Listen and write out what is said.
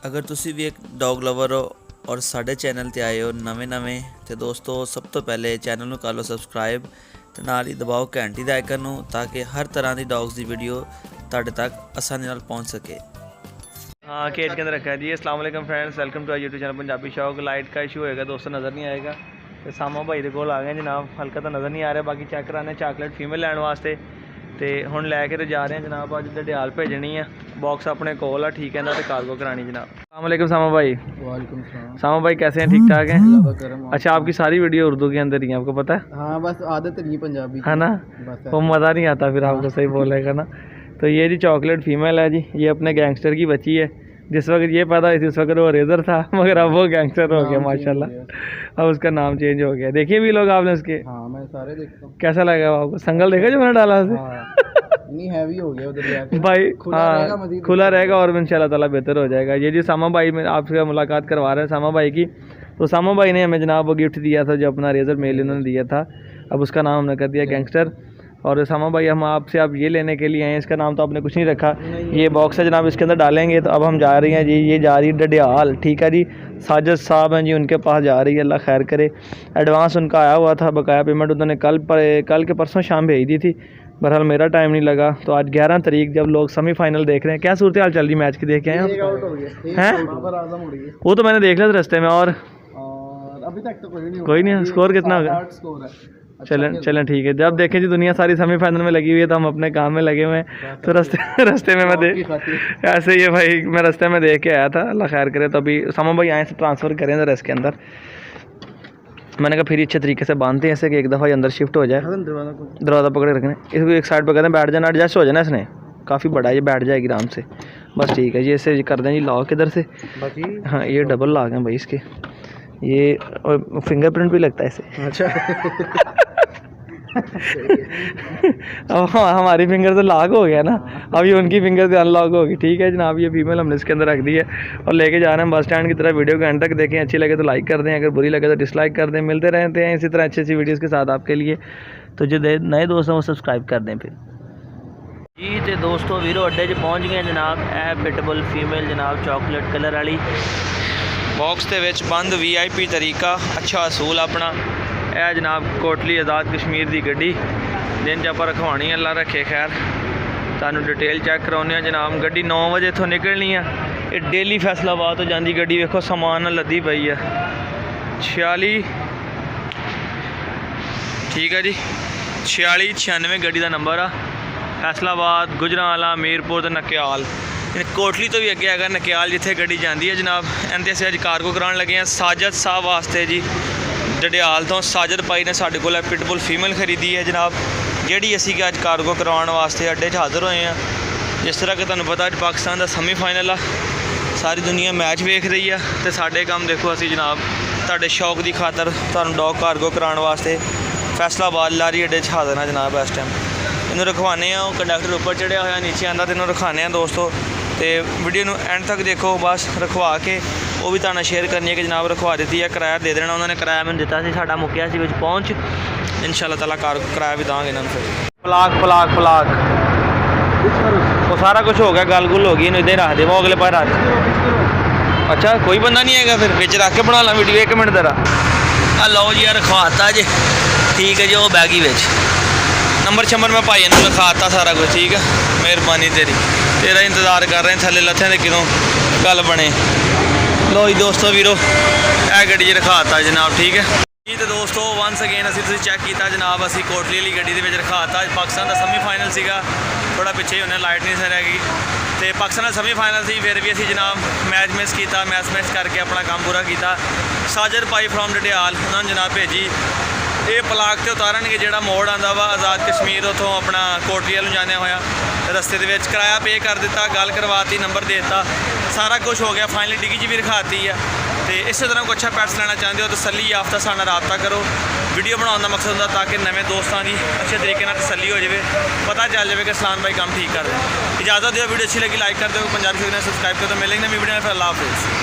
ਅਗਰ ਤੁਸੀਂ ਵੀ ਇੱਕ ਡੌਗ ਲਵਰ ਹੋ ਔਰ ਸਾਡੇ ਚੈਨਲ ਤੇ ਆਏ ਹੋ ਨਵੇਂ ਤੇ ਦੋਸਤੋ ਸਭ ਤੋਂ ਪਹਿਲੇ ਚੈਨਲ ਨੂੰ ਕਰ ਲਓ ਸਬਸਕ੍ਰਾਈਬ ਤੇ ਨਾਲ ਹੀ ਦਬਾਓ ਘੰਟੀ ਦਾ ਆਈਕਨ ਨੂੰ ਤਾਂ ਕਿ ਹਰ ਤਰ੍ਹਾਂ ਦੀ डॉग्स ਦੀ ਵੀਡੀਓ ਤੁਹਾਡੇ तक आसानी ਨਾਲ पहुंच सके। हाँ केज के अंदर रखा है जी। अस्सलाम वालेकुम friends, welcome to our YouTube channel Punjabi Shauq. Light का इशू होएगा दोस्तों, नज़र नहीं आएगा तो सामा भाई के कोल आ गए जनाब। हल्का तो नज़र नहीं आ रहा, बाकी चेक कराने चॉकलेट फीमेल लैन वास्ते तो हुण लैके तो जा रहे हैं जनाब। अज ढडियाल भेजनी है, बॉक्स अपने कोल है ठीक है ना, तो कार्गो करानी जनाब। अस्सलाम वालेकुम सामा भाई। वालेकुम सलाम। सामा भाई कैसे हैं, ठीक ठाक हैं? अच्छा आपकी सारी वीडियो उर्दू के अंदर ही है, आपको पता है? हाँ बस आदत नहीं पंजाबी है ना, वो मज़ा नहीं आता फिर आपको सही बोलेगा ना। तो ये जी चॉकलेट फीमेल है जी, ये अपने गैंगस्टर की बच्ची है। जिस वक्त ये पैदा हुई थी उस वक्त वो रेजर था, मगर अब वो गैंगस्टर हो गया माशाल्लाह। अब उसका नाम चेंज हो गया। देखिए भी लोग आपने उसके? हाँ मैं सारे देखता हूँ। कैसा लगा आपको? संगल देखा जो मैंने डाला उसे? नहीं हैवी हो गया उधर जाके भाई। हाँ खुला रहेगा और इंशाल्लाह ताला बेहतर हो जाएगा। ये जी सामा भाई में आपसे मुलाकात करवा रहे हैं सामा भाई की। तो सामा भाई ने हमें जनाब वो गिफ्ट दिया था जो अपना रेजर मेल इन्होंने दिया था, अब उसका नाम हमने कर दिया गैंगस्टर। और सामा भाई हम आपसे आप ये लेने के लिए आए हैं, इसका नाम तो आपने कुछ नहीं रखा। ये बॉक्स है जनाब, इसके अंदर डालेंगे। तो अब हम जा रही हैं जी, ये जा रही है ढडियाल, ठीक है जी। साजिद साहब हैं जी, उनके पास जा रही है, अल्लाह खैर करे। एडवांस उनका आया हुआ था, बकाया पेमेंट उन्होंने कल के परसों शाम भेज दी थी। बहरहाल मेरा टाइम नहीं लगा, तो आज 11 तारीख जब लोग सेमीफाइनल देख रहे हैं। क्या सूरत हाल चल रही मैच की, देख के आए हैं? वो तो मैंने देख लिया था रास्ते में। और अभी तक तो कोई नहीं, स्कोर कितना होगा? चलें ठीक है। जब देखें जी दुनिया सारी सेमीफाइनल में लगी हुई है तो हम अपने काम में लगे हुए हैं। तो रास्ते में मैं ऐसे ही भाई मैं रास्ते में देख के आया था, अल्लाह खैर करे। तो अभी सामा भाई आए से ट्रांसफ़र करें ज़रा इसके अंदर। मैंने कहा फिर अच्छे तरीके से बांधते हैं ऐसे कि एक दफ़ा अंदर शिफ्ट हो जाए। दरवाज़ा पकड़े रखने, इसको एक साइड पर कहते हैं बैठ जाना, एडजस्ट हो जाना इसने, काफ़ी बड़ा है ये, बैठ जाएगी आराम से। बस ठीक है जी, ऐसे कर दें जी लॉक इधर से। हाँ ये डबल लॉक हैं भाई इसके, ये फिंगरप्रिंट भी लगता है इसे। अच्छा अब हमारी फिंगर तो लॉक हो गया ना, अभी उनकी फिंगर से अनलॉक होगी। ठीक है जनाब, ये फीमेल हमने इसके अंदर रख दी है और लेके जा रहे हैं बस स्टैंड की तरह। वीडियो को एंड तक देखें, अच्छी लगे तो लाइक कर दें, अगर बुरी लगे तो डिसलाइक कर दें। मिलते रहते हैं इसी तरह अच्छी वीडियोज़ के साथ आपके लिए। तो जो नए दोस्त हैं वो सब्सक्राइब कर दें फिर जी। तो दोस्तों वीरो अड्डे पहुँच गए जनाब। ए पिटबुल फीमेल जनाब, चॉकलेट कलर वाली बॉक्स के विच बंद VIP तरीका, अच्छा असूल अपना। यह जनाब कोटली आज़ाद कश्मीर की गड्डी दिन च आप रखवानी, अल्लाह रखे खैर। तुहानू डिटेल चैक कराने जनाब। गड्डी 9 बजे इत्थों निकलनी है। ये डेली फैसलाबाद तो जाती गड्डी, वेखो समान लद्दी पई है। 46 ठीक है जी, 4696 गड्डी का नंबर आ। फैसलाबाद, गुजरांवाला, मीरपुर तो नक्याल, कोटली तो भी अगे है नक्याल जिथे गड्डी जाती है जनाब। इनते असीं अज कार्गो कराने लगे हैं साजिद साहब वास्ते जी। ढडियाल तो साजिद भाई ने साढ़े को पिटबुल फीमेल खरीदी है जनाब, जिहड़ी असीं अज कार्गो करवाने वास्ते अड्डे हाज़र होए हैं। जिस तरह कि तुहानू पता अज पाकिस्तान का सेमीफाइनल आ, सारी दुनिया मैच वेख रही है। तो साडे काम देखो असीं जनाब तुहाडे शौक की खातर तुहानू डॉग कार्गो कराने वास्ते फैसलाबाद लारी अड्डे हाज़र हैं जनाब। इस टाइम इन्हूं रखवाने आ, कंडक्टर उपर चढ़िया होया नीचे आंदा, तो इन्हूं रखाने आ दोस्तों। तो वीडियो नू एंड तक देखो, बस रखवा के वो भी तुहानू शेयर करनी है कि जनाब रखवा दी है। किराया दे देना, उन्होंने किराया मैंने दिता सी, साडा मुक्या सी विच पहुँच। इंशाल्लाह ताला किराया भी देंगे इन्होंने। फिर पलाक वो सारा कुछ हो गया, गल गुल हो गई, इन्हूं इधर रख दे, वो अगले पास रख। अच्छा कोई बंदा नहीं है फिर बिच रख के बना ला वीडियो। 1 मिनट जरा लो जी, रखवाता जे ठीक है जी। वो बैगी विच नंबर शंबर मैं भाई ने लिखाता सारा कुछ, ठीक है मेहरबानी तेरा इंतज़ार कर रहे हैं थले लत्थें तो कितों गल बने। लो जी दोस्तों वीरो यह गड्डी रखाता जनाब, ठीक है जी। तो दोस्तों वंस अगेन असीं तुसीं चैक किया जनाब, असीं कोटली वाली गड्डी दे विच रखाता। पाकिस्तान का सेमीफाइनल सीगा, थोड़ा पिछे उन्हें लाइट नहीं सर हैगी, तो पाकिस्तान का सेमीफाइनल सी, फिर भी असीं जनाब मैच मिस किया, मैच करके अपना काम पूरा किया। साजिद भाई फ्रॉम ढडियाल उन्होंने जनाब भेजी। ये पलाक से उतारनगे जोड़ा मोड़ आता वा आज़ाद कश्मीर, उतों अपना कोटली वालों जाने होया रस्ते के किराया पे कर दिता, गल करवाती, नंबर दे दिता, सारा कुछ हो गया। फाइनली डिग्गी जी भी रखाती है। तो इस तरह को अच्छा पैट्स लेना चाहते हो तो तसली याफ्ता साढ़े रबता करो। वीडियो बनाने का मकसद होता ताकि नवे दोस्तों की अच्छे तरीके तसली हो जाए, पता चल जाए कि सलान भाई काम ठीक कर रहे हैं। इजाज़त दो, वीडियो अच्छी लगी लाइक कर दो, पंजाबी फिल्म सब्सक्राइब कर दो। मिलेंगे नवी वीडियो में, फिर अल्लाह हाफिज़।